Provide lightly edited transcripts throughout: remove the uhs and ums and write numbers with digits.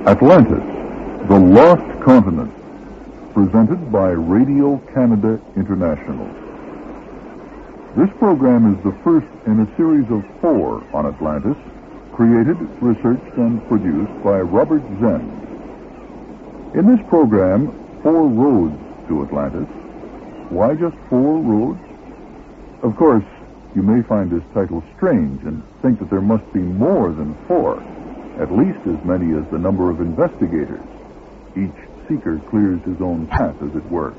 Atlantis, the Lost Continent, presented by Radio Canada International. This program is the first in a series of 4 on Atlantis, created, researched, and produced by Robert Zend. In this program, 4 roads to Atlantis. Why just 4 roads? Of course, you may find this title strange and think that there must be more than 4, at least as many as the number of investigators. Each seeker clears his own path, as it were.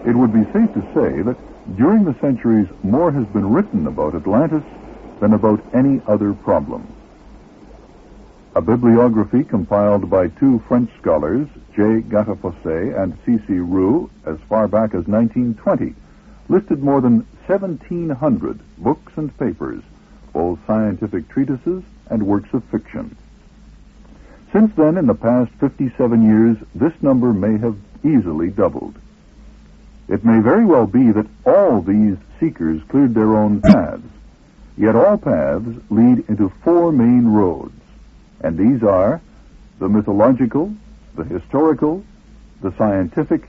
It would be safe to say that during the centuries, more has been written about Atlantis than about any other problem. A bibliography compiled by 2 French scholars, J. Gattefossé and C.C. Roux, as far back as 1920, listed more than 1,700 books and papers, both scientific treatises and works of fiction. Since then, in the past 57 years, this number may have easily doubled. It may very well be that all these seekers cleared their own paths, yet all paths lead into 4 main roads, and these are the mythological, the historical, the scientific,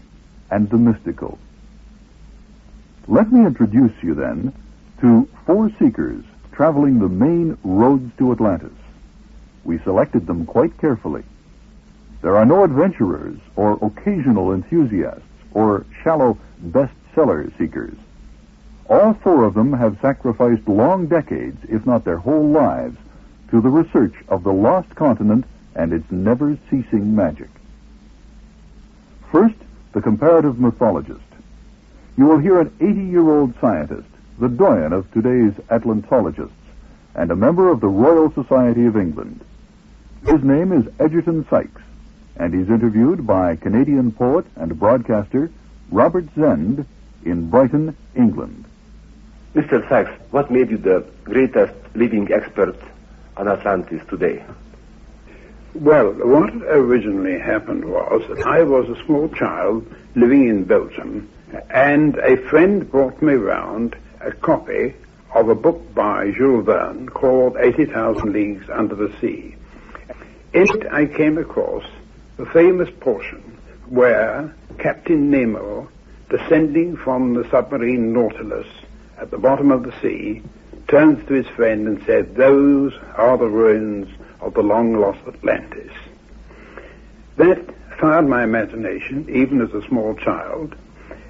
and the mystical. Let me introduce you then to 4 seekers traveling the main roads to Atlantis. We selected them quite carefully. There are no adventurers or occasional enthusiasts or shallow bestseller seekers. All 4 of them have sacrificed long decades, if not their whole lives, to the research of the lost continent and its never-ceasing magic. First, the comparative mythologist. You will hear an 80-year-old scientist, the doyen of today's Atlantologists, and a member of the Royal Society of England. His name is Egerton Sykes, and he's interviewed by Canadian poet and broadcaster Robert Zend in Brighton, England. Mr. Sykes, what made you the greatest living expert on Atlantis today? Well, what originally happened was that I was a small child living in Belgium, and a friend brought me round a copy of a book by Jules Verne called 80,000 Leagues Under the Sea. In it I came across the famous portion where Captain Nemo, descending from the submarine Nautilus at the bottom of the sea, turns to his friend and said, "Those are the ruins of the long-lost Atlantis." That fired my imagination, even as a small child,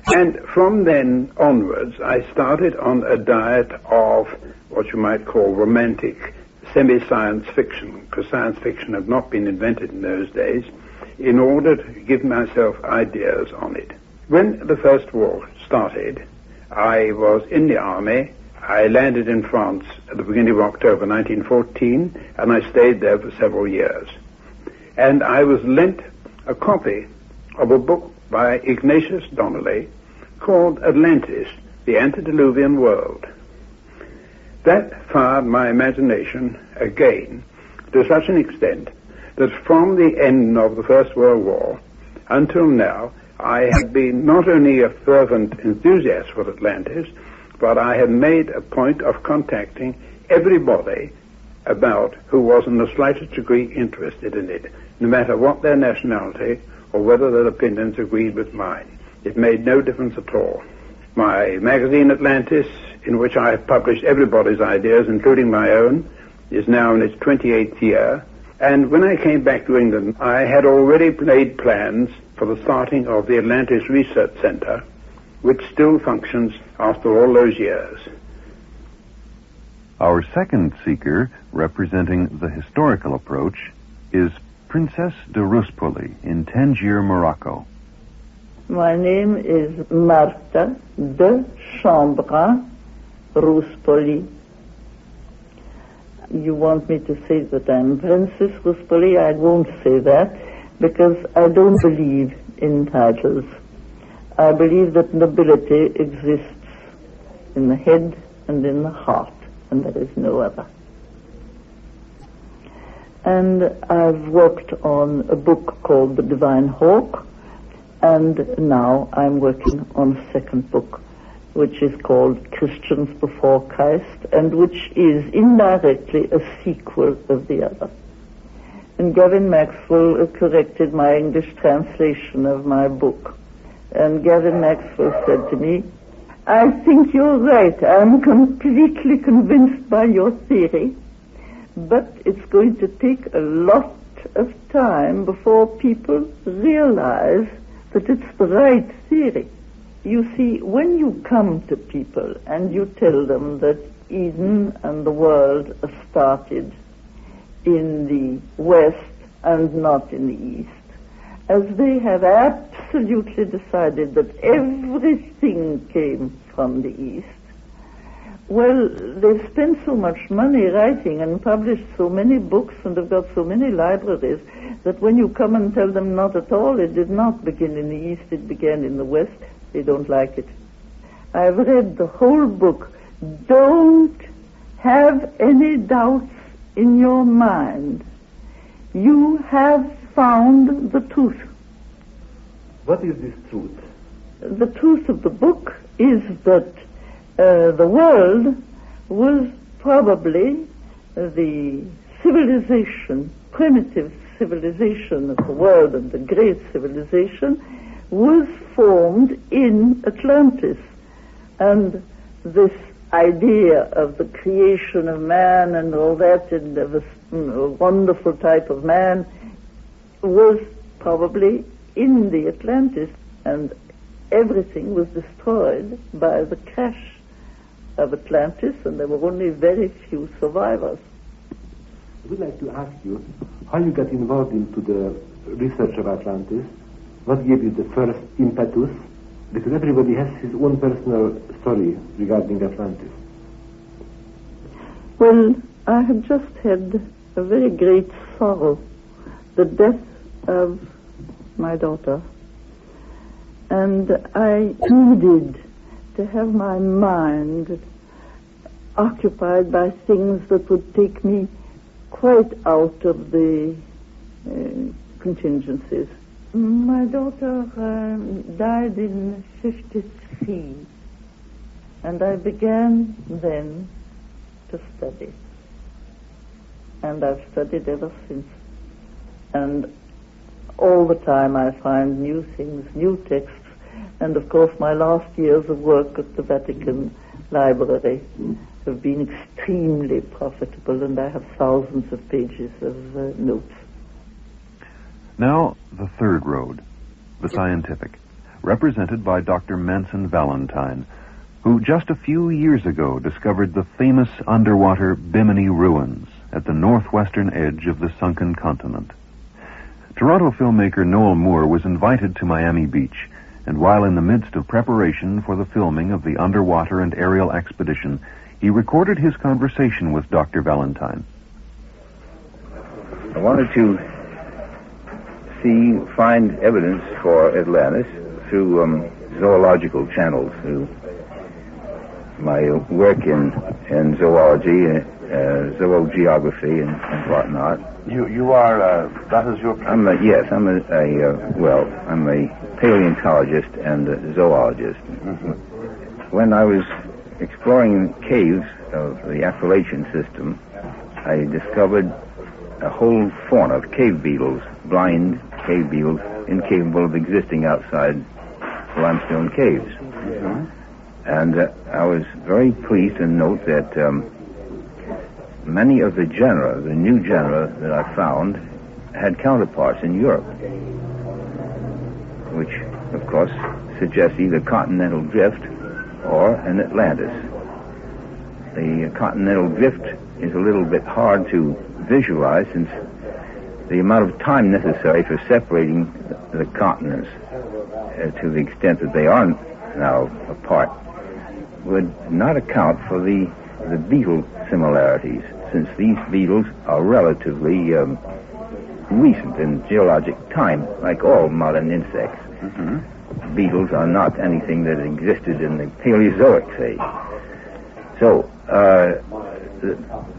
and from then onwards I started on a diet of what you might call romantic semi-science fiction, because science fiction had not been invented in those days, in order to give myself ideas on it. When the First War started, I was in the army. I landed in France at the beginning of October 1914, and I stayed there for several years. And I was lent a copy of a book by Ignatius Donnelly called Atlantis, the Antediluvian World. That fired my imagination again to such an extent that from the end of the First World War until now, I have been not only a fervent enthusiast for Atlantis, but I have made a point of contacting everybody about who was in the slightest degree interested in it, no matter what their nationality or whether their opinions agreed with mine. It made no difference at all. My magazine Atlantis, in which I have published everybody's ideas, including my own, is now in its 28th year. And when I came back to England, I had already laid plans for the starting of the Atlantis Research Center, which still functions after all those years. Our second seeker, representing the historical approach, is Princess de Ruspoli in Tangier, Morocco. My name is Martha de Chambra Ruspoli. You want me to say that I'm Princess Ruspoli? I won't say that, because I don't believe in titles. I believe that nobility exists in the head and in the heart, and there is no other. And I've worked on a book called The Divine Hawk, and now I'm working on a second book, which is called Christians Before Christ, and which is indirectly a sequel of the other. And Gavin Maxwell corrected my English translation of my book. And Gavin Maxwell said to me, I think you're right. I'm completely convinced by your theory, but it's going to take a lot of time before people realize that it's the right theory. You see, when you come to people and you tell them that Eden and the world started in the West and not in the East, as they have absolutely decided that everything came from the East, well, they've spent so much money writing and published so many books and have got so many libraries that when you come and tell them not at all, it did not begin in the East, it began in the West, they don't like it. I've read the whole book. Don't have any doubts in your mind. You have found the truth. What is this truth? The truth of the book is that the world was probably the civilization, primitive civilization of the world, and the great civilization was formed in Atlantis. And this idea of the creation of man and all that, and of a wonderful type of man, was probably in the Atlantis, and everything was destroyed by the crash of Atlantis, and there were only very few survivors. I would like to ask you how you got involved into the research of Atlantis. What gave you the first impetus? Because everybody has his own personal story regarding Atlantis. Well, I had just had a very great sorrow, the death of my daughter. And I needed to have my mind occupied by things that would take me quite out of the contingencies. My daughter died in 1953, and I began then to study. And I've studied ever since. And all the time I find new things, new texts, and of course my last years of work at the Vatican Library have been extremely profitable, and I have thousands of pages of notes. Now, the third road, the scientific, represented by Dr. Manson Valentine, who just a few years ago discovered the famous underwater Bimini ruins at the northwestern edge of the sunken continent. Toronto filmmaker Noel Moore was invited to Miami Beach, and while in the midst of preparation for the filming of the underwater and aerial expedition, he recorded his conversation with Dr. Valentine. I wanted to find evidence for Atlantis through zoological channels, through my work in zoology, zoogeography, and whatnot. You are that is your. I'm a paleontologist and a zoologist. Mm-hmm. When I was exploring caves of the Appalachian system, I discovered a whole fauna of cave beetles, blind cave beetles, incapable of existing outside limestone caves. Mm-hmm. And I was very pleased to note that many of the genera, the new genera that I found, had counterparts in Europe, which, of course, suggests either continental drift or an Atlantis. The continental drift is a little bit hard to visualize, since the amount of time necessary for separating the continents to the extent that they are now apart would not account for the beetle similarities, since these beetles are relatively recent in geologic time, like all modern insects. Mm-hmm. Beetles are not anything that existed in the Paleozoic phase. So,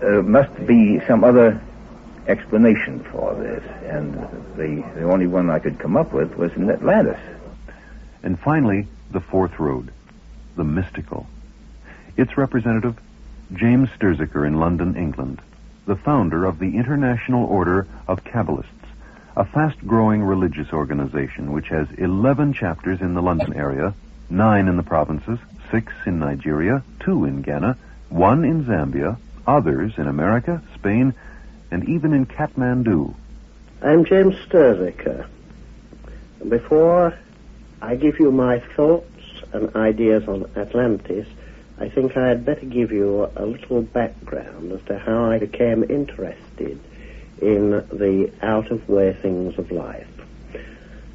there must be some other explanation for this, and the only one I could come up with was in Atlantis. And finally, the fourth road, the mystical. Its representative, James Sturziker in London, England. the founder of the International Order of Kabbalists, a fast-growing religious organization which has 11 chapters in the London area, 9 in the provinces, 6 in Nigeria, 2 in Ghana, 1 in Zambia, others in America, Spain, and even in Kathmandu. I'm James Sturziker. Before I give you my thoughts and ideas on Atlantis, I think I had better give you a little background as to how I became interested in the out-of-way things of life.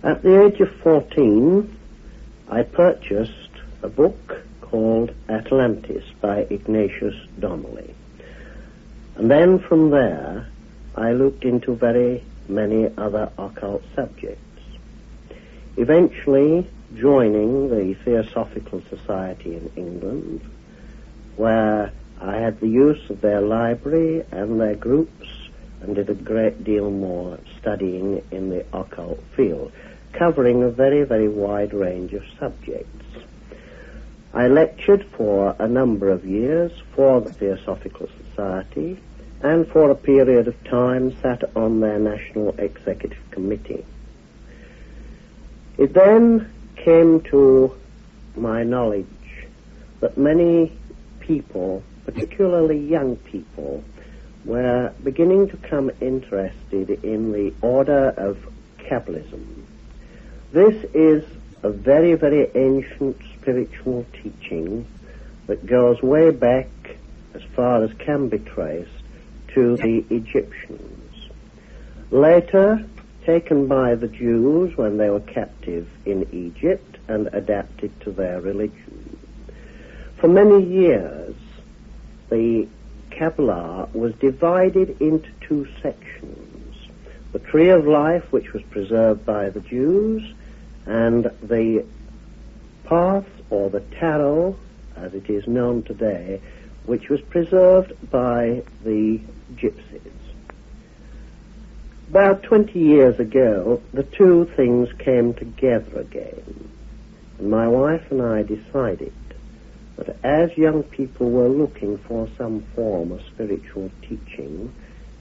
At the age of 14, I purchased a book called Atlantis by Ignatius Donnelly. And then from there, I looked into very many other occult subjects, eventually joining the Theosophical Society in England, where I had the use of their library and their groups and did a great deal more studying in the occult field, covering a very, very wide range of subjects. I lectured for a number of years for the Theosophical Society and for a period of time sat on their National Executive Committee. It then came to my knowledge that many people, particularly young people, were beginning to come interested in the order of Kabbalism. This is a very, very ancient spiritual teaching that goes way back, as far as can be traced, to the Egyptians. Later, taken by the Jews when they were captive in Egypt and adapted to their religion. For many years, the Kabbalah was divided into 2 sections. The Tree of Life, which was preserved by the Jews, and the Path, or the Tarot, as it is known today, which was preserved by the Gypsies. About 20 years ago, the 2 things came together again, and my wife and I decided that as young people were looking for some form of spiritual teaching,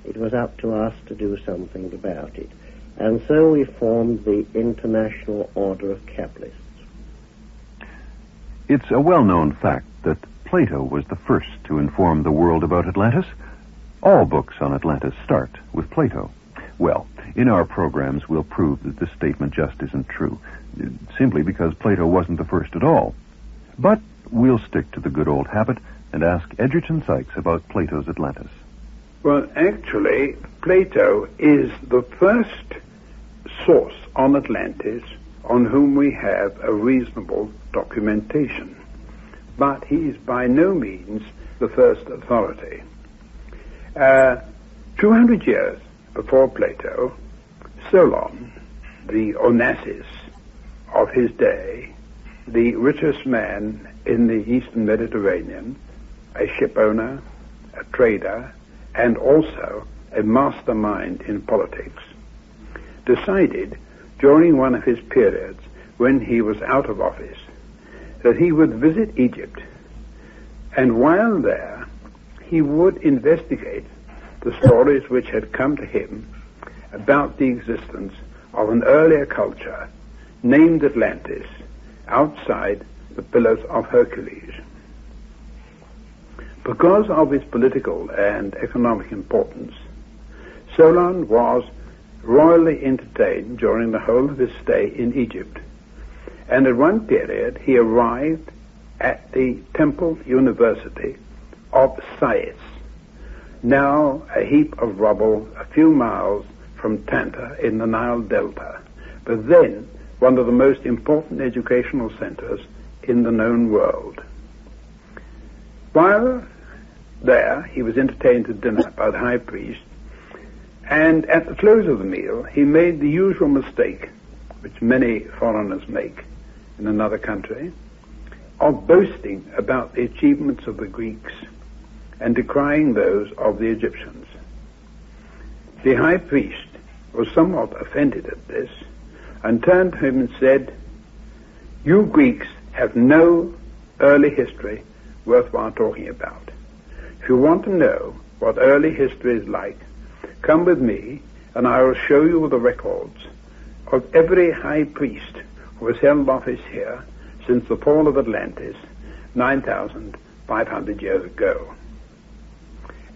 it was up to us to do something about it. And so we formed the International Order of Kabbalists. It's a well-known fact that Plato was the first to inform the world about Atlantis. All books on Atlantis start with Plato. Well, in our programs, we'll prove that this statement just isn't true, simply because Plato wasn't the first at all. But we'll stick to the good old habit and ask Edgerton Sykes about Plato's Atlantis. Well, actually, Plato is the first source on Atlantis on whom we have a reasonable documentation. But he is by no means the first authority. 200 years before Plato, Solon, the Onassis of his day, the richest man in the Eastern Mediterranean, a ship owner, a trader, and also a mastermind in politics, decided during one of his periods when he was out of office that he would visit Egypt, and while there he would investigate the stories which had come to him about the existence of an earlier culture named Atlantis outside the Pillars of Hercules. Because of its political and economic importance, Solon was royally entertained during the whole of his stay in Egypt, and at one period he arrived at the Temple University of Sais, now a heap of rubble a few miles from Tanta in the Nile Delta, but then one of the most important educational centers in the known world. While there, he was entertained at dinner by the high priest, and at the close of the meal, he made the usual mistake, which many foreigners make in another country, of boasting about the achievements of the Greeks and decrying those of the Egyptians. The high priest was somewhat offended at this and turned to him and said, "You Greeks have no early history worthwhile talking about. If you want to know what early history is like, come with me and I will show you the records of every high priest who has held office here since the fall of Atlantis 9,500 years ago.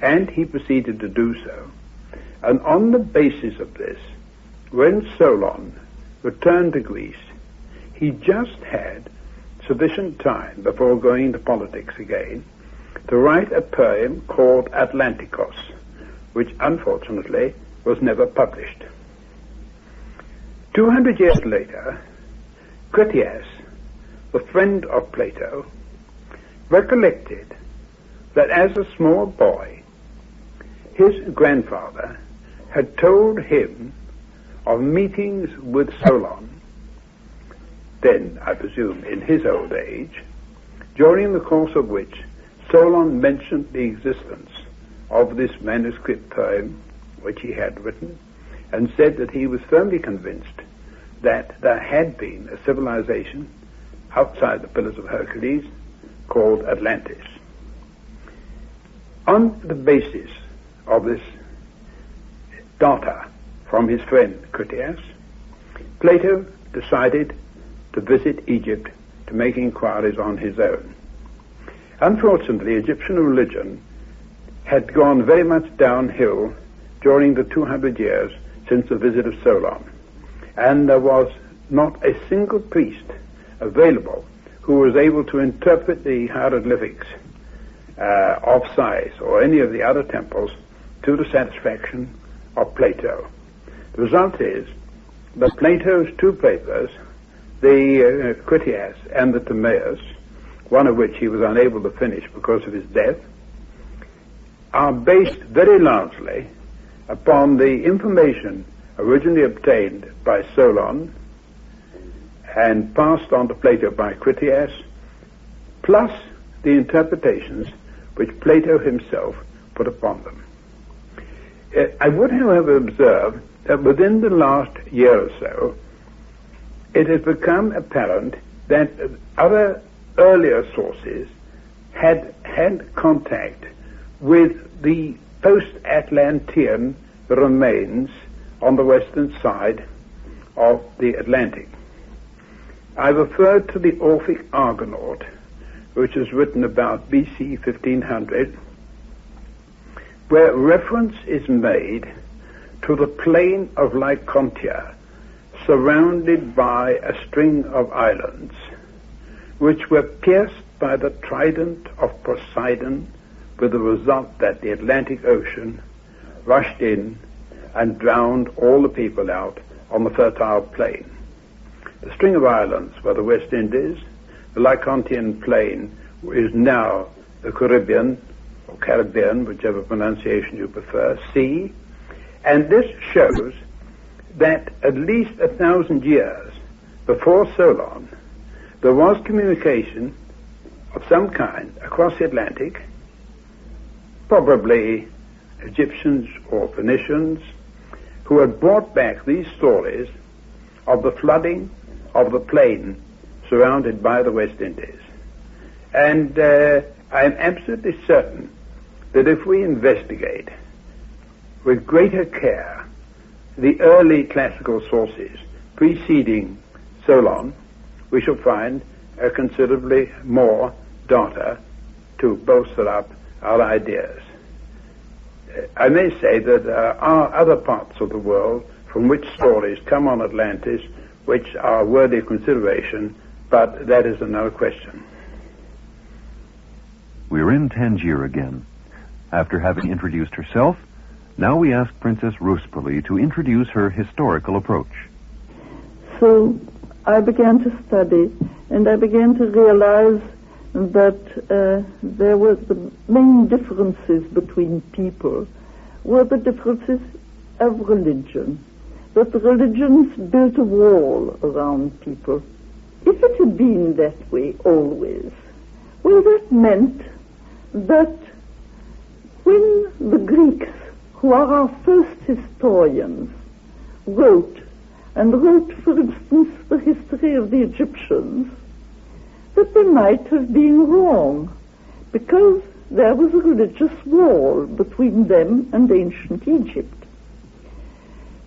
And he proceeded to do so. And on the basis of this, when Solon returned to Greece, he just had sufficient time before going into politics again to write a poem called Atlanticos, which unfortunately was never published. 200 years later, Critias, the friend of Plato, recollected that as a small boy, his grandfather had told him of meetings with Solon, then, I presume, in his old age, during the course of which Solon mentioned the existence of this manuscript poem which he had written, and said that he was firmly convinced that there had been a civilization outside the Pillars of Hercules called Atlantis. On the basis of this data from his friend Critias, Plato decided to visit Egypt to make inquiries on his own. Unfortunately, Egyptian religion had gone very much downhill during the 200 years since the visit of Solon, and there was not a single priest available who was able to interpret the hieroglyphics of Sais or any of the other temples to the satisfaction of Plato. The result is that Plato's two papers, the Critias and the Timaeus, one of which he was unable to finish because of his death, are based very largely upon the information originally obtained by Solon and passed on to Plato by Critias, plus the interpretations which Plato himself put upon them. I would, however, observe that within the last year or so, it has become apparent that other earlier sources had had contact with the post-Atlantean remains on the western side of the Atlantic. I referred to the Orphic Argonaut, which is written about BC 1500, where reference is made to the plain of Lycontia, surrounded by a string of islands, which were pierced by the trident of Poseidon, with the result that the Atlantic Ocean rushed in and drowned all the people out on the fertile plain. The string of islands were the West Indies. The Lycontian plain is now the Caribbean, or Caribbean, whichever pronunciation you prefer, sea. And this shows that at least 1,000 years before Solon, there was communication of some kind across the Atlantic, probably Egyptians or Phoenicians, who had brought back these stories of the flooding of the plain surrounded by the West Indies. And I am absolutely certain that if we investigate with greater care the early classical sources preceding Solon, we shall find considerably more data to bolster up our ideas. I may say that there are other parts of the world from which stories come on Atlantis which are worthy of consideration, but that is another question. We're in Tangier again. After having introduced herself, now we ask Princess Ruspoli to introduce her historical approach. So I began to study, and I began to realize that there were the main differences between people were the differences of religion, that the religions built a wall around people. If it had been that way always, well, that meant that when the Greeks, who are our first historians, wrote, for instance, the history of the Egyptians, that they might have been wrong, because there was a religious wall between them and ancient Egypt.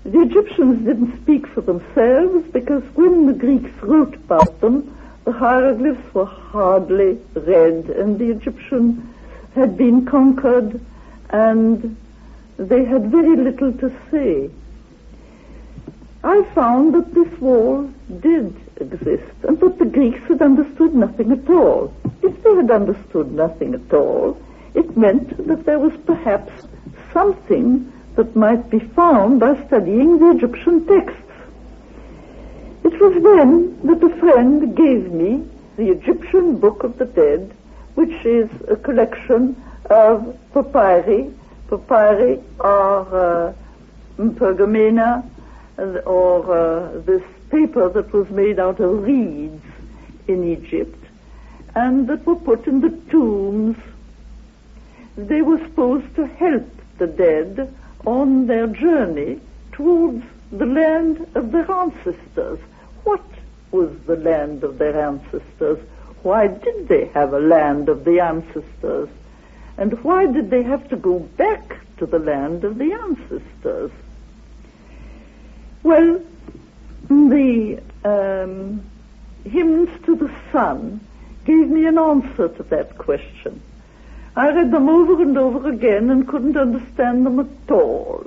The Egyptians didn't speak for themselves because when the Greeks wrote about them, the hieroglyphs were hardly read, and the Egyptians had been conquered, and they had very little to say. I found that this wall did exist, and that the Greeks had understood nothing at all. If they had understood nothing at all, it meant that there was perhaps something that might be found by studying the Egyptian texts. It was then that a friend gave me the Egyptian Book of the Dead, which is a collection of papyri. Papyri are pergamena, or this paper that was made out of reeds in Egypt, and that were put in the tombs. They were supposed to help the dead on their journey towards the land of their ancestors. What was the land of their ancestors? Why did they have a land of the ancestors? And why did they have to go back to the land of the ancestors? Well, the hymns to the sun gave me an answer to that question. I read them over and over again and couldn't understand them at all,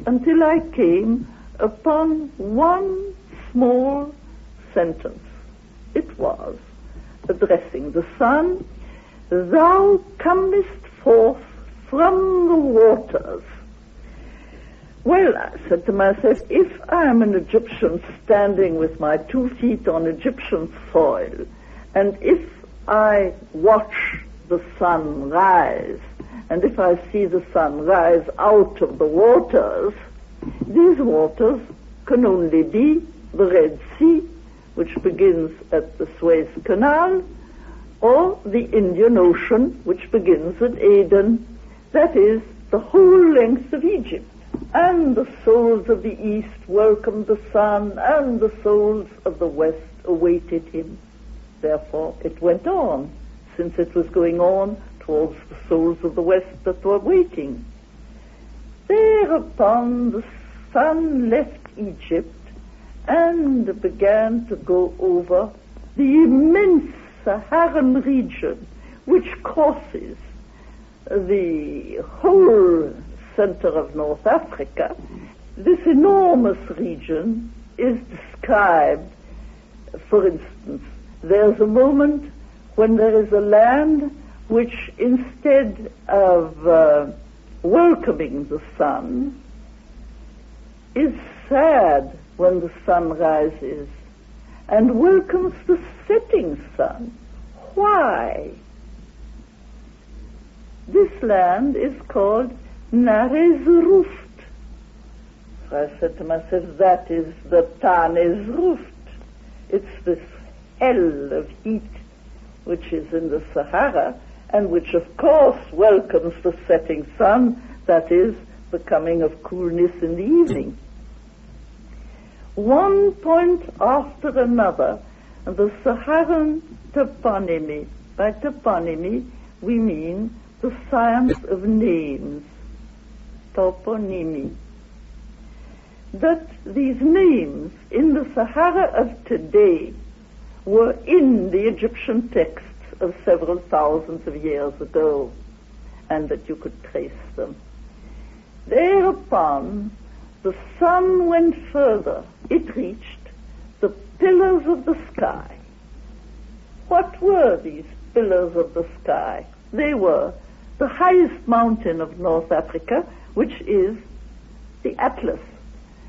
until I came upon one small sentence. It was addressing the sun, "Thou comest forth from the waters." Well, I said to myself, if I am an Egyptian standing with my 2 feet on Egyptian soil, and if I watch the sun rise, and if I see the sun rise out of the waters, these waters can only be the Red Sea, which begins at the Suez Canal, or the Indian Ocean, which begins at Aden. That is the whole length of Egypt. And the souls of the east welcomed the sun, and the souls of the west awaited him. Therefore it went on, since it was going on towards the souls of the west that were waiting. Thereupon the sun left Egypt and began to go over the immense Saharan region, which crosses the whole center of North Africa. This enormous region is described, for instance, there's a moment when there is a land which, instead of welcoming the sun, is sad when the sun rises and welcomes the setting sun. Why? This land is called Narezruft. So I said to myself, that is the Tanezruft. It's this hell of heat which is in the Sahara, and which of course welcomes the setting sun, that is, the coming of coolness in the evening. One point after another, the Saharan toponymy, by toponymy we mean the science of names, toponymy, that these names in the Sahara of today were in the Egyptian texts of several thousands of years ago, and that you could trace them. Thereupon, the sun went further. It reached the pillars of the sky. What were these pillars of the sky? They were the highest mountain of North Africa, which is the Atlas.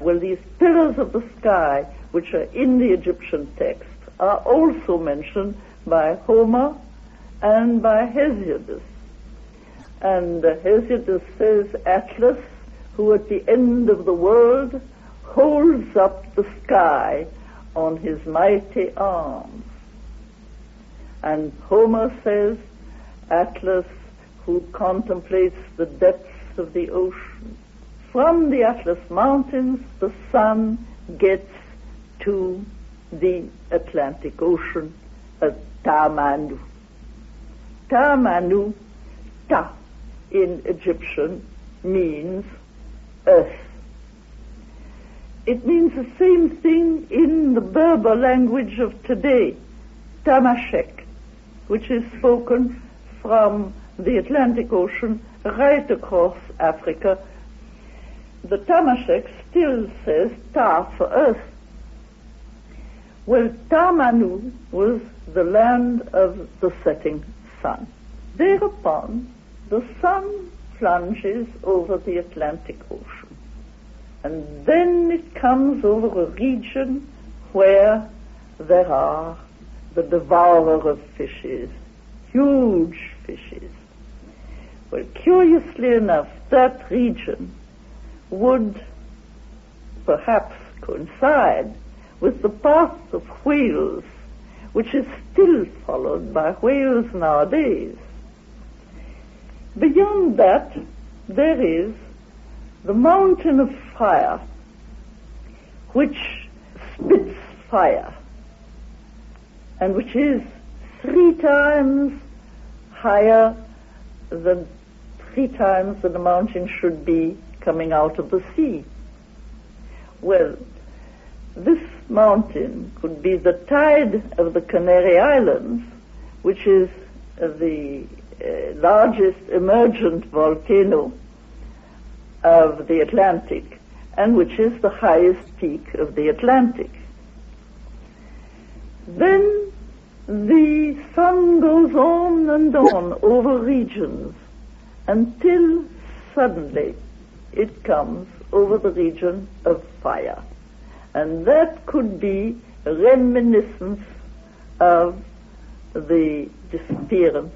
Well, these pillars of the sky, which are in the Egyptian text, are also mentioned by Homer and by Hesiodus. And Hesiodus says Atlas, who at the end of the world holds up the sky on his mighty arms. And Homer says Atlas, who contemplates the depths of the ocean. From the Atlas Mountains, the sun gets to the Atlantic Ocean at Tamanu. Tamanu Ta in Egyptian means earth. It means the same thing in the Berber language of today, Tamashek, which is spoken from the Atlantic Ocean right across Africa. The Tamashek still says Ta for earth. Well, Tamanu was the land of the setting sun. Thereupon, the sun plunges over the Atlantic Ocean. And then it comes over a region where there are the devourer of fishes, huge fishes. Well, curiously enough, that region would perhaps coincide with the path of whales, which is still followed by whales nowadays. Beyond that, there is the mountain of fire, which spits fire, and which is 3 times higher than 3 times that the mountain should be coming out of the sea. Well, this mountain could be the tide of the Canary Islands, which is the largest emergent volcano of the Atlantic, and which is the highest peak of the Atlantic. Then the sun goes on and on over regions until suddenly it comes over the region of fire. And that could be a reminiscence of the disappearance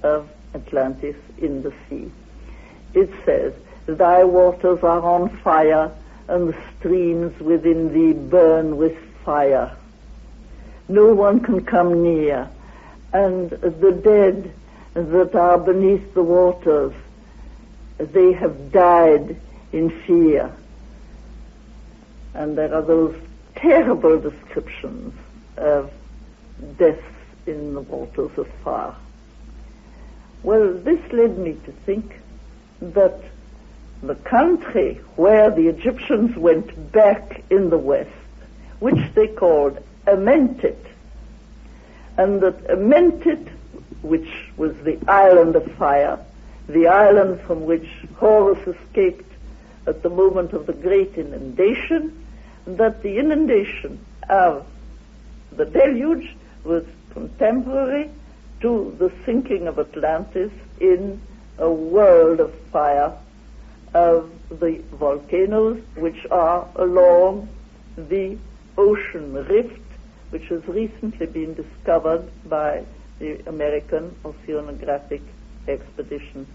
of Atlantis in the sea. It says, "Thy waters are on fire, and the streams within thee burn with fire. No one can come near, and the dead that are beneath the waters, they have died in fear." And there are those terrible descriptions of deaths in the waters of fire. Well, this led me to think that the country where the Egyptians went back in the West, which they called Amentet, and that Amentet, which was the island of fire, the island from which Horus escaped at the moment of the great inundation, that the inundation of the deluge was contemporary to the sinking of Atlantis in a world of fire of the volcanoes which are along the ocean rift, which has recently been discovered by the American Oceanographic Expedition.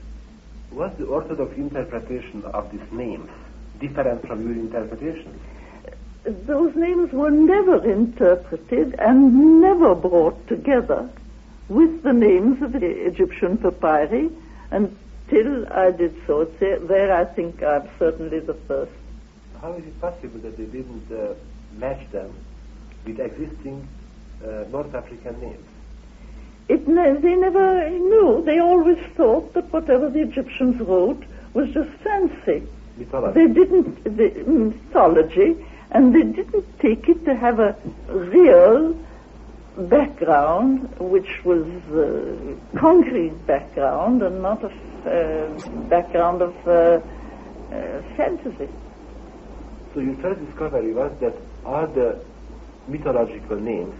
What's the orthodox interpretation of these names, different from your interpretation? Those names were never interpreted and never brought together with the names of the Egyptian papyri until I did so. There I think I'm certainly the first. How is it possible that they didn't match them with existing North African names? They never knew. They always thought that whatever the Egyptians wrote was just fancy. Mythology. They didn't, mythology, and they didn't take it to have a real background, which was a concrete background and not a background of fantasy. So your first discovery was that all the mythological names,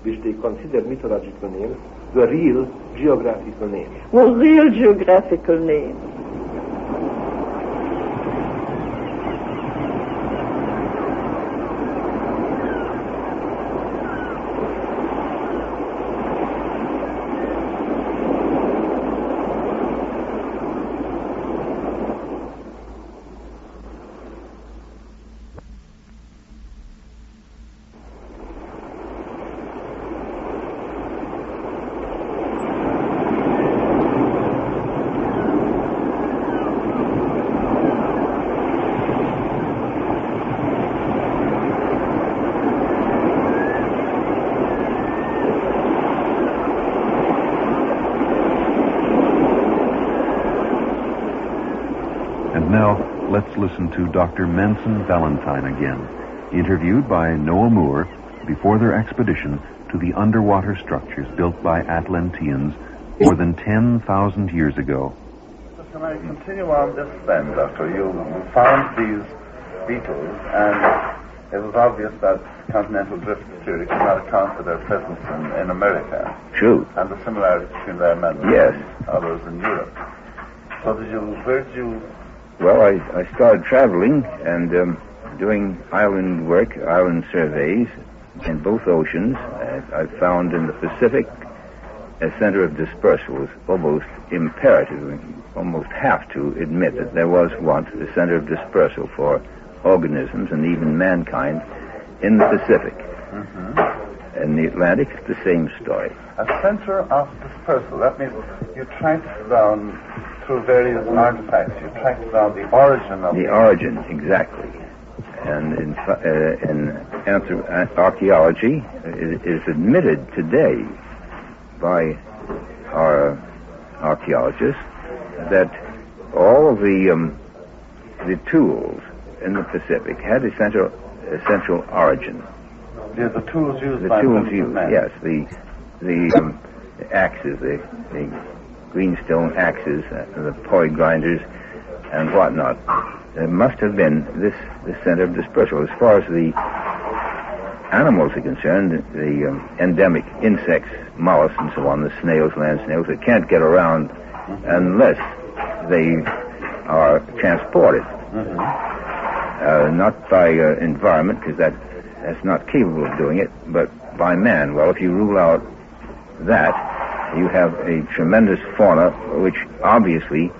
which they considered mythological names, were real geographical names. Well, real geographical names. listen to Dr. Manson Valentine again, interviewed by Noah Moore before their expedition to the underwater structures built by Atlanteans more than 10,000 years ago. Can I continue on this then, Doctor? You found these beetles, and it was obvious that continental drift theory could not account for their presence in America. True. And the similarity between them and Yes. others in Europe. So where did you... Well, I started traveling and doing island work, island surveys in both oceans. I found in the Pacific a center of dispersal. It was almost imperative, we almost have to admit that there was once a center of dispersal for organisms and even mankind in the Pacific. Mm-hmm. In the Atlantic, it's the same story. A center of dispersal. That means you tracked down through various artifacts. You tracked down the origin of... The origin, exactly. And in archaeology, it is admitted today by our archaeologists that all of the tools in the Pacific had a central origin. Yeah, the tools used the by tools used, men. yes, the axes, the greenstone axes, the poi grinders, and whatnot. There must have been this center of dispersal. As far as the animals are concerned, the endemic insects, mollusks, and so on, the snails, land snails, they can't get around unless they are transported. Mm-hmm. Not by environment, because that's not capable of doing it, but by man. Well, if you rule out that, you have a tremendous fauna which obviously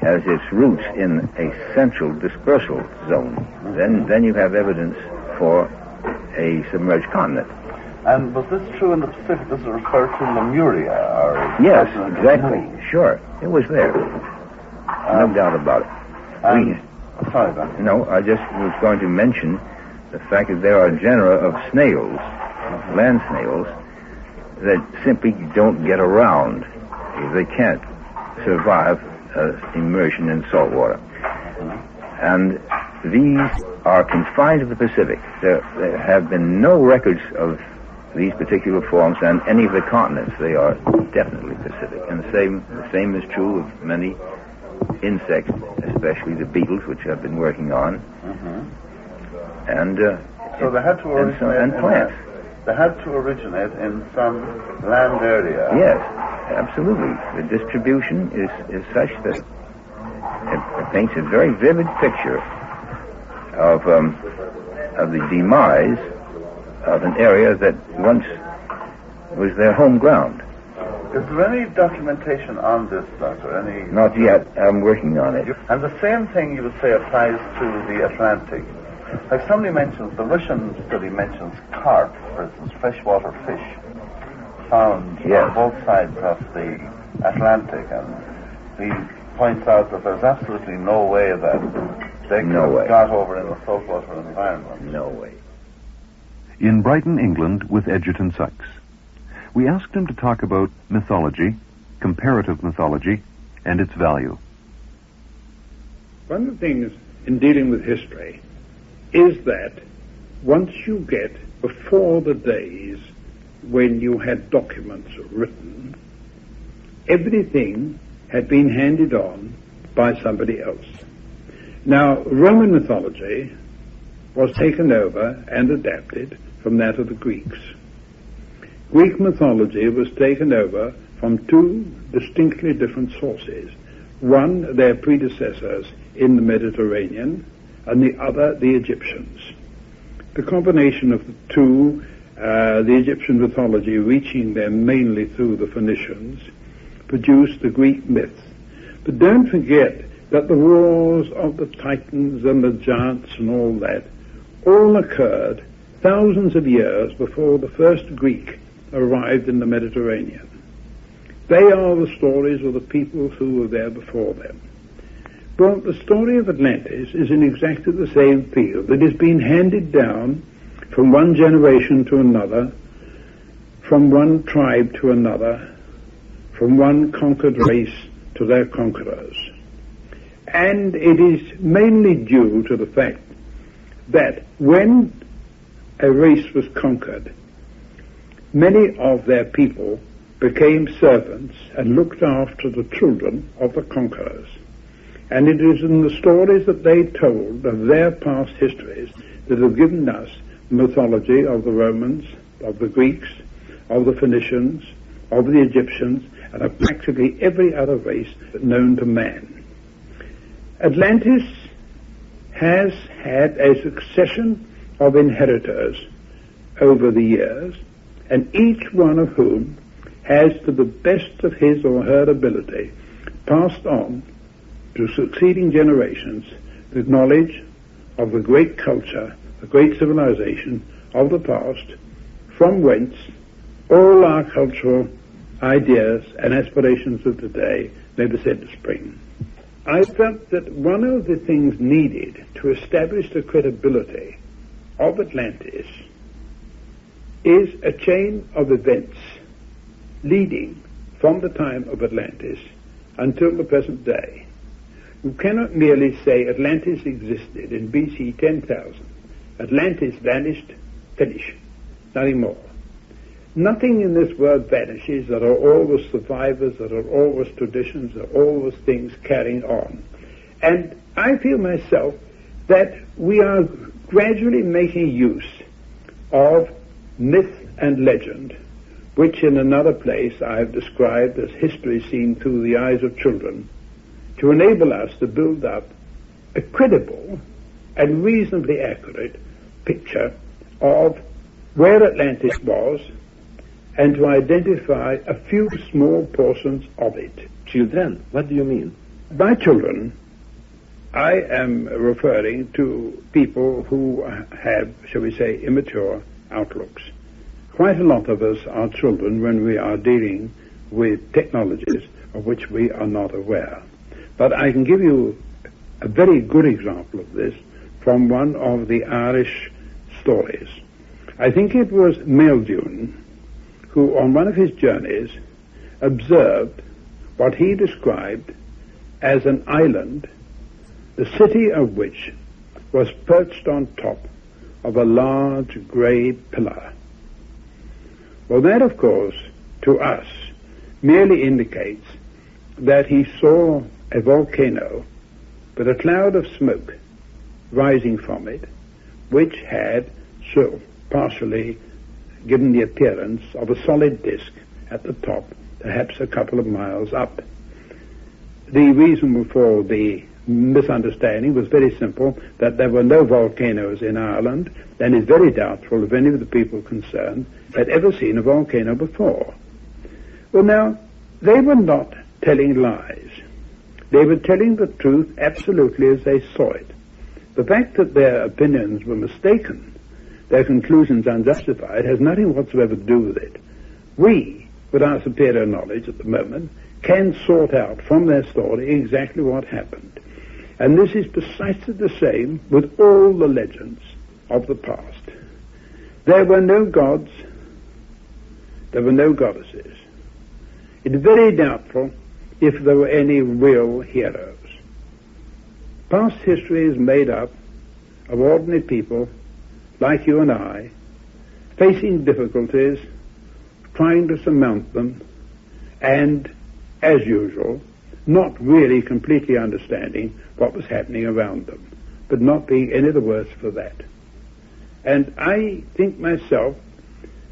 has its roots in a central dispersal zone. Mm-hmm. Then you have evidence for a submerged continent. And was this true in the Pacific? Does it refer to Lemuria? Or Yes, exactly. Sure. It was there. No doubt about it. Sorry, Doctor. No, I just was going to mention the fact that there are genera of snails, land snails, that simply don't get around. They can't survive immersion in salt water. And these are confined to the Pacific. There have been no records of these particular forms on any of the continents. They are definitely Pacific. And the same is true of many insects, especially the beetles, which I've been working on. Mm-hmm. And so they had to originate and plants. They had to originate in some land area. Yes, absolutely. The distribution is such that it paints a very vivid picture of the demise of an area that once was their home ground. Is there any documentation on this, Doctor? Not yet. I'm working on it. And the same thing you would say applies to the Atlantic. Like somebody mentions, the Russian study mentions carp, for instance, freshwater fish found on both sides of the Atlantic, and he points out that there's absolutely no way that they could have got over in the saltwater environment. No way. In Brighton, England, with Edgerton Sykes, we asked him to talk about mythology, comparative mythology, and its value. One of the things in dealing with history is that once you get before the days when you had documents written, everything had been handed on by somebody else. Now, Roman mythology was taken over and adapted from that of the Greeks. Greek mythology was taken over from two distinctly different sources. One, their predecessors in the Mediterranean, and the other, the Egyptians. The combination of the two, the Egyptian mythology reaching them mainly through the Phoenicians, produced the Greek myths. But don't forget that the wars of the Titans and the giants and all that all occurred thousands of years before the first Greek arrived in the Mediterranean. They are the stories of the peoples who were there before them. Well, the story of Atlantis is in exactly the same field. It has been handed down from one generation to another, from one tribe to another, from one conquered race to their conquerors. And it is mainly due to the fact that when a race was conquered, many of their people became servants and looked after the children of the conquerors. And it is in the stories that they told of their past histories that have given us mythology of the Romans, of the Greeks, of the Phoenicians, of the Egyptians, and of practically every other race known to man. Atlantis has had a succession of inheritors over the years, and each one of whom has, to the best of his or her ability, passed on to succeeding generations the knowledge of the great culture, the great civilization of the past, from whence all our cultural ideas and aspirations of today may be said to spring. I felt that one of the things needed to establish the credibility of Atlantis is a chain of events leading from the time of Atlantis until the present day. You cannot merely say Atlantis existed in BC 10,000. Atlantis vanished, finish. Nothing more. Nothing in this world vanishes. There are always survivors, there are always traditions, there are always things carrying on. And I feel myself that we are gradually making use of myth and legend, which in another place I have described as history seen through the eyes of children, to enable us to build up a credible and reasonably accurate picture of where Atlantis was and to identify a few small portions of it. Children? What do you mean? By children, I am referring to people who have, shall we say, immature outlooks. Quite a lot of us are children when we are dealing with technologies of which we are not aware. But I can give you a very good example of this from one of the Irish stories. I think it was Maildune who, on one of his journeys, observed what he described as an island, the city of which was perched on top of a large grey pillar. Well, that, of course, to us, merely indicates that he saw a volcano with a cloud of smoke rising from it, which had so partially given the appearance of a solid disk at the top, perhaps a couple of miles up. The reason for the misunderstanding was very simple, that there were no volcanoes in Ireland, and it's very doubtful if any of the people concerned had ever seen a volcano before. Well, now, they were not telling lies. They were telling the truth absolutely as they saw it. The fact that their opinions were mistaken, their conclusions unjustified, has nothing whatsoever to do with it. We, with our superior knowledge at the moment, can sort out from their story exactly what happened. And this is precisely the same with all the legends of the past. There were no gods, there were no goddesses. It's very doubtful if there were any real heroes. Past history is made up of ordinary people like you and I, facing difficulties, trying to surmount them, and, as usual, not really completely understanding what was happening around them, but not being any the worse for that. And I think myself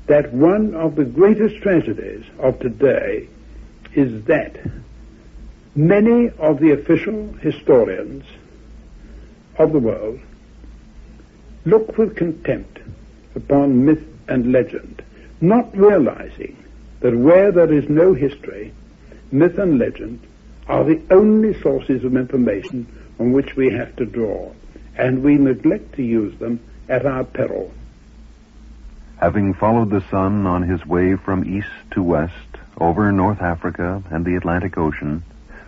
that one of the greatest tragedies of today is that many of the official historians of the world look with contempt upon myth and legend, not realizing that where there is no history, myth and legend are the only sources of information on which we have to draw, and we neglect to use them at our peril. Having followed the sun on his way from east to west, over North Africa and the Atlantic Ocean,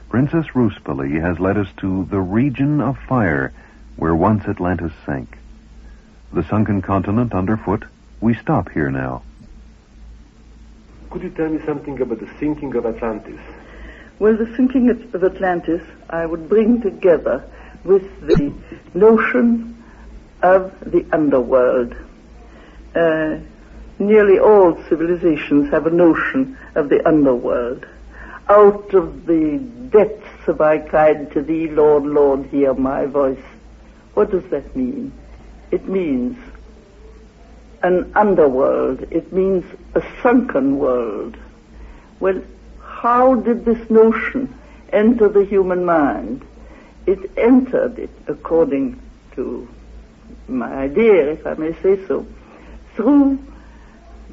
Princess Ruspoli has led us to the region of fire where once Atlantis sank. The sunken continent underfoot, we stop here now. Could you tell me something about the sinking of Atlantis? Well, the sinking of Atlantis I would bring together with the notion of the underworld. Nearly all civilizations have a notion of the underworld. Out of the depths have I cried to thee, Lord, Lord, hear my voice. What does that mean? It means an underworld. It means a sunken world. Well, how did this notion enter the human mind? It entered it, according to my idea, if I may say so, through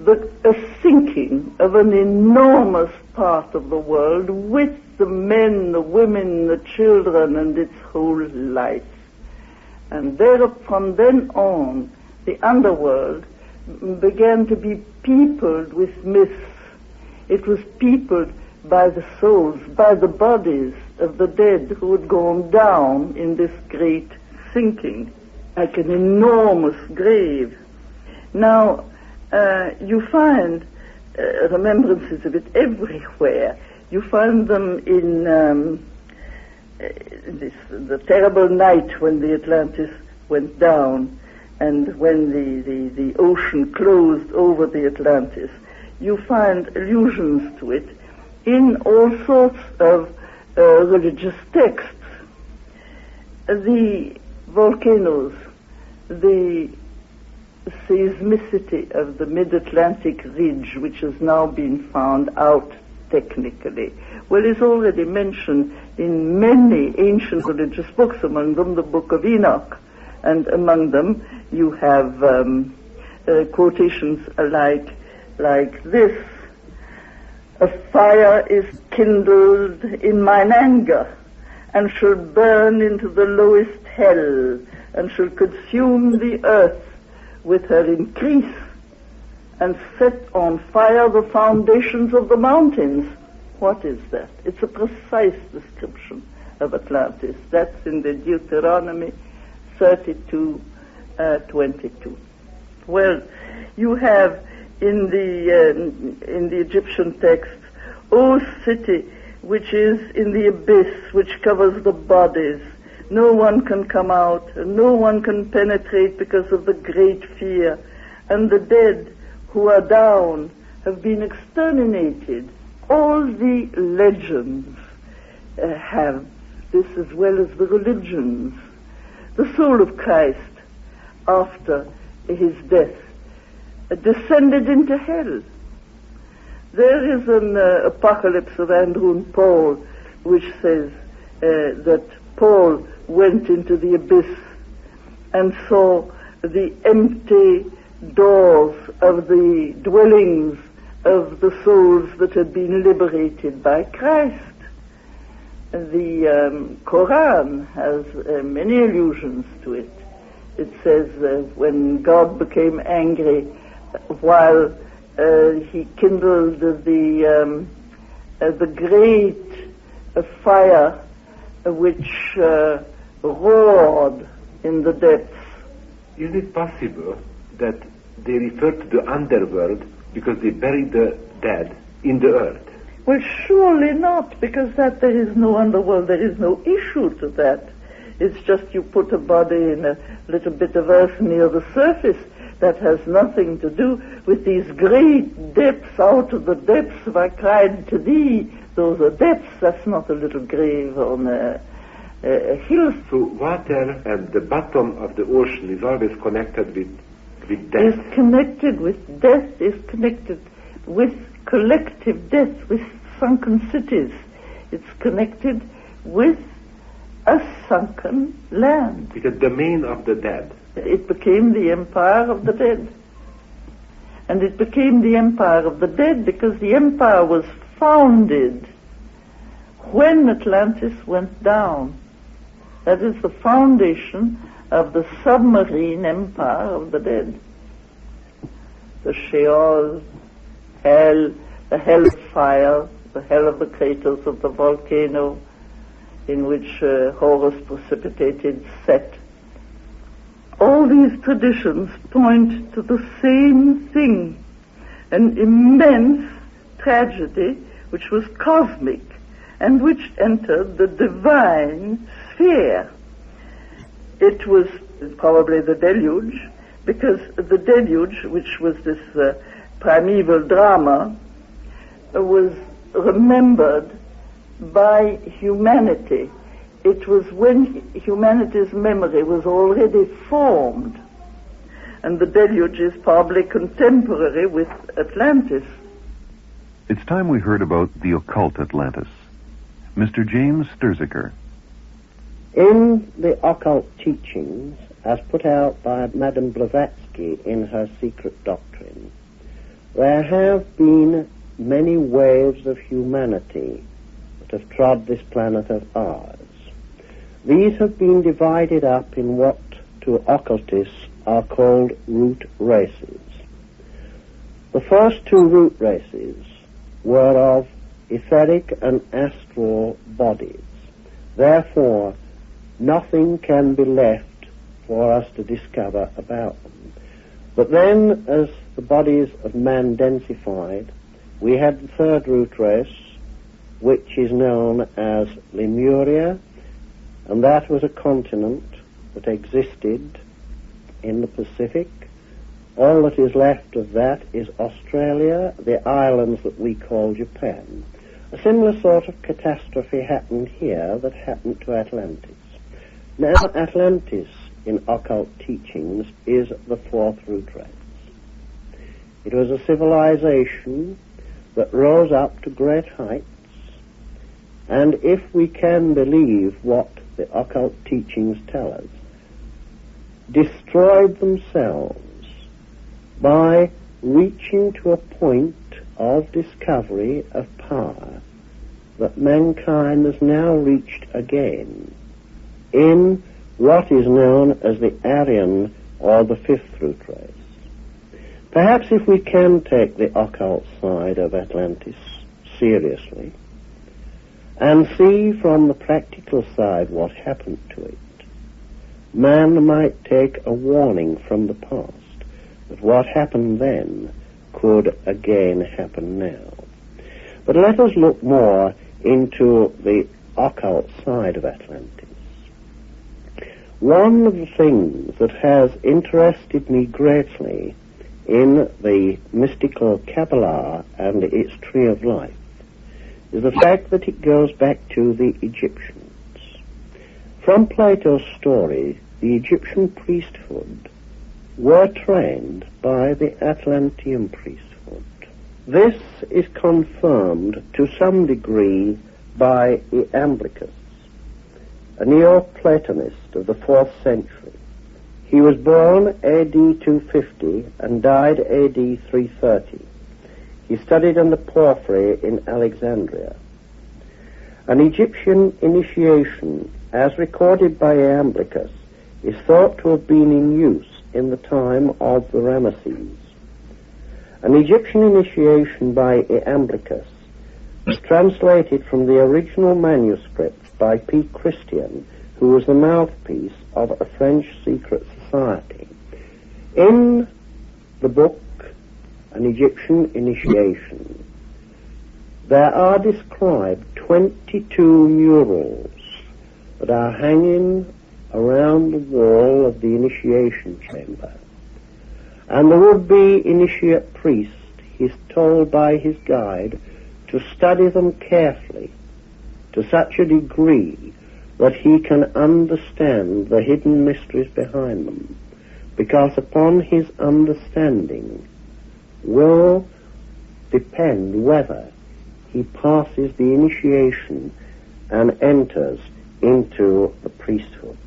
a sinking of an enormous part of the world with the men, the women, the children, and its whole life. And from then on, the underworld began to be peopled with myths. It was peopled by the souls, by the bodies of the dead who had gone down in this great sinking, like an enormous grave. Now, you find remembrances of it everywhere. You find them in the terrible night when the Atlantis went down and when the ocean closed over the Atlantis. You find allusions to it in all sorts of religious texts. The volcanoes, the seismicity of the mid-Atlantic ridge, which has now been found out technically, well, is already mentioned in many ancient religious books, among them the Book of Enoch, and among them you have quotations like this: "A fire is kindled in mine anger, and shall burn into the lowest hell, and shall consume the earth with her increase, and set on fire the foundations of the mountains." What is that? It's a precise description of Atlantis. That's in the Deuteronomy 32:22. Well, you have in the Egyptian text, "O city which is in the abyss, which covers the bodies, no one can come out, and no one can penetrate because of the great fear, and the dead who are down have been exterminated." All the legends have this, as well as the religions. The soul of Christ, after his death, descended into hell. There is an Apocalypse of Andrew and Paul which says that Paul went into the abyss and saw the empty doors of the dwellings of the souls that had been liberated by Christ. The Quran has many allusions to it. It says when God became angry while he kindled the great fire which roared in the depths. Is it possible that they refer to the underworld because they buried the dead in the earth? Well, surely not, because there is no underworld, there is no issue to that. It's just you put a body in a little bit of earth near the surface. That has nothing to do with these great depths. Out of the depths have I cried to thee. Those are depths. That's not a little grave on a hill. So water at the bottom of the ocean is always connected with death. Is connected with death, is connected with collective death, with sunken cities. It's connected with a sunken land. It's a domain of the dead. It became the empire of the dead. And it became the empire of the dead because the empire was founded when Atlantis went down. That is the foundation of the submarine empire of the dead. The Sheol, hell, the hell of fire, the hell of the craters of the volcano in which Horus precipitated Set. All these traditions point to the same thing, an immense tragedy which was cosmic and which entered the divine sphere. It was probably the deluge, because the deluge, which was this primeval drama, was remembered by humanity. It was when humanity's memory was already formed, and the deluge is probably contemporary with Atlantis. It's time we heard about the occult Atlantis. Mr. James Sturziker. In the occult teachings, as put out by Madame Blavatsky in her Secret Doctrine, there have been many waves of humanity that have trod this planet of ours. These have been divided up in what to occultists are called root races. The first two root races were of etheric and astral bodies. Therefore, nothing can be left for us to discover about them. But then, as the bodies of man densified, we had the third root race, which is known as Lemuria, and that was a continent that existed in the Pacific. All that is left of that is Australia, the islands that we call Japan. A similar sort of catastrophe happened here that happened to Atlantis. Now, Atlantis, in occult teachings, is the fourth root race. It was a civilization that rose up to great heights, and if we can believe what the occult teachings tell us, destroyed themselves by reaching to a point of discovery of power that mankind has now reached again in what is known as the Aryan or the fifth root race. Perhaps if we can take the occult side of Atlantis seriously and see from the practical side what happened to it, man might take a warning from the past that what happened then could again happen now. But let us look more into the occult side of Atlantis. One of the things that has interested me greatly in the mystical Kabbalah and its tree of life is the fact that it goes back to the Egyptians. From Plato's story, the Egyptian priesthood were trained by the Atlantean priesthood. This is confirmed to some degree by Iamblichus, a Neoplatonist of the 4th century. He was born AD 250 and died AD 330. He studied under Porphyry in Alexandria. An Egyptian initiation, as recorded by Iamblichus, is thought to have been in use in the time of the Ramesses. An Egyptian initiation by Iamblichus was translated from the original manuscript by P. Christian, who was the mouthpiece of a French secret society. In the book, An Egyptian Initiation, there are described 22 murals that are hanging around the wall of the initiation chamber. And the would-be initiate priest is told by his guide to study them carefully to such a degree that he can understand the hidden mysteries behind them, because upon his understanding will depend whether he passes the initiation and enters into the priesthood.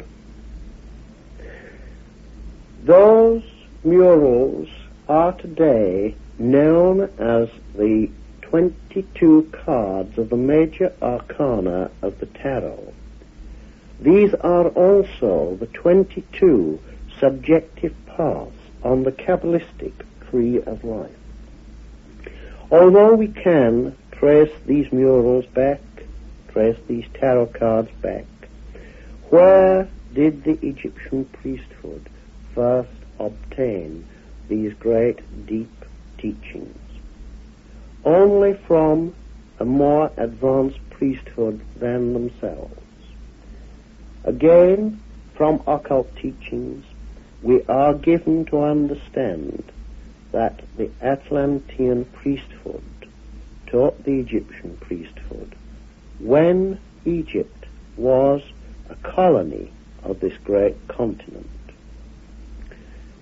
Those murals are today known as the 22 cards of the major arcana of the tarot. These are also the 22 subjective paths on the Kabbalistic tree of life. Although we can trace these murals back, trace these tarot cards back, where did the Egyptian priesthood first obtain these great deep teachings? Only from a more advanced priesthood than themselves. Again, from occult teachings, we are given to understand that the Atlantean priesthood taught the Egyptian priesthood when Egypt was a colony of this great continent.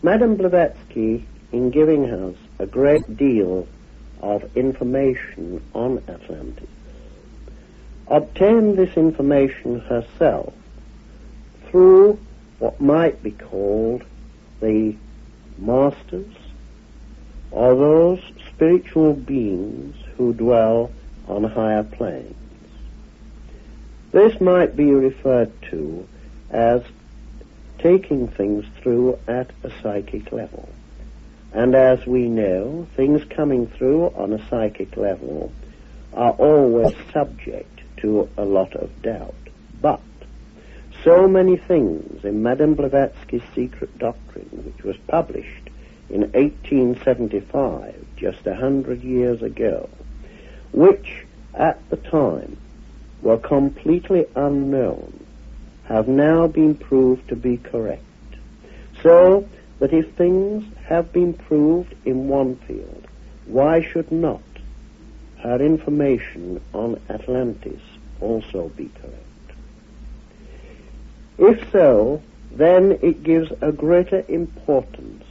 Madame Blavatsky, in giving us a great deal of information on Atlantis, obtained this information herself through what might be called the masters, or those spiritual beings who dwell on higher planes. This might be referred to as taking things through at a psychic level. And as we know, things coming through on a psychic level are always subject to a lot of doubt. But so many things in Madame Blavatsky's Secret Doctrine, which was published in 1875, just 100 years ago, which at the time were completely unknown, have now been proved to be correct. So that if things have been proved in one field, why should not her information on Atlantis also be correct? If so, then it gives a greater importance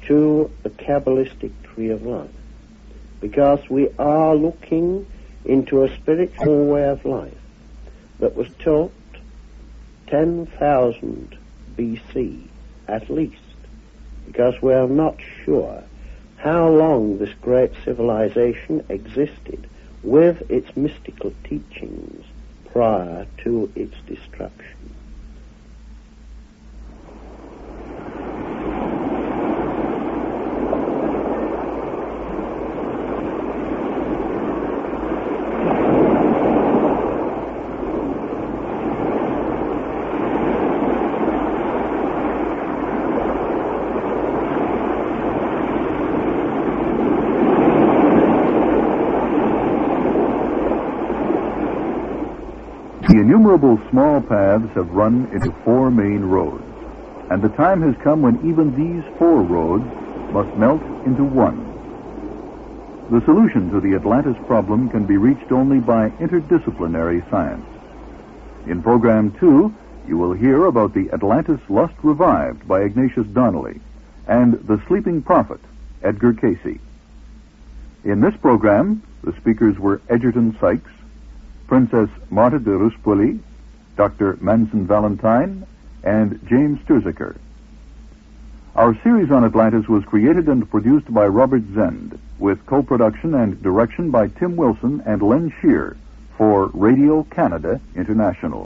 to the Kabbalistic tree of life, because we are looking into a spiritual way of life that was taught 10,000 BC at least, because we are not sure how long this great civilization existed with its mystical teachings prior to its destruction. The innumerable small paths have run into four main roads, and the time has come when even these four roads must melt into one. The solution to the Atlantis problem can be reached only by interdisciplinary science. In Program 2, you will hear about the Atlantis Lust Revived by Ignatius Donnelly and The Sleeping Prophet, Edgar Casey. In this program, the speakers were Egerton Sykes, Princess Marta de Ruspoli, Dr. Manson Valentine, and James Sturziker. Our series on Atlantis was created and produced by Robert Zend, with co-production and direction by Tim Wilson and Len Shear for Radio Canada International.